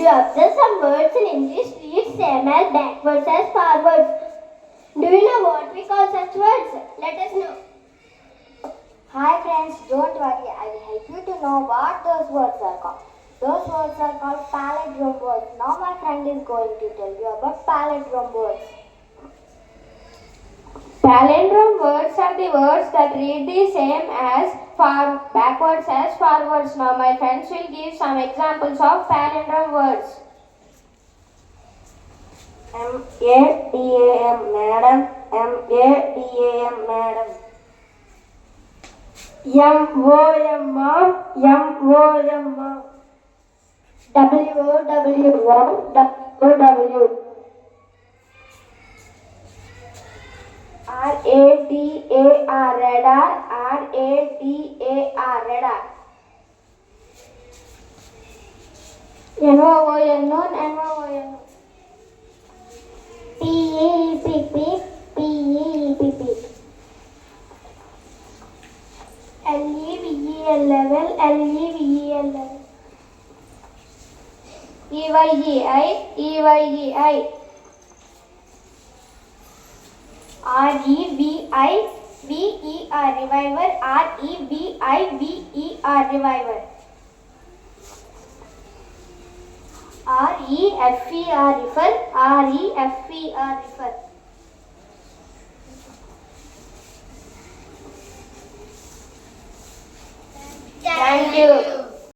Do you observe some words in English read same as backwards as forwards? Do you know what we call such words? Let us know. Hi friends, don't worry, I will help you to know what those words are called. Those words are called palindrome words. Now my friend is going to tell you about palindrome words. Palindrome words are the words that read the same as backwards as forwards. Now my friends will give some examples of palindrome words. M-A-D-A-M, madam. M-A-D-A-M, madam. M-O-M, mom. M-O-M, mom. W-O-W, W-O-W. R-A-D-A-R, radar. R-A-D-A-R, radar. N-O-O-N, known. N-O-O-N. P-E-P-P, P-E-P-P. L-E-V-E-L-L, L-E-V-E-L-L. E-Y-E-I, E-Y-E-I. R-E-V-I-V-E-R, reviver. R-E-V-I-V-E-R, reviver. R-E-F-E-R, refer. R-E-F-E-R, refer. Thank you.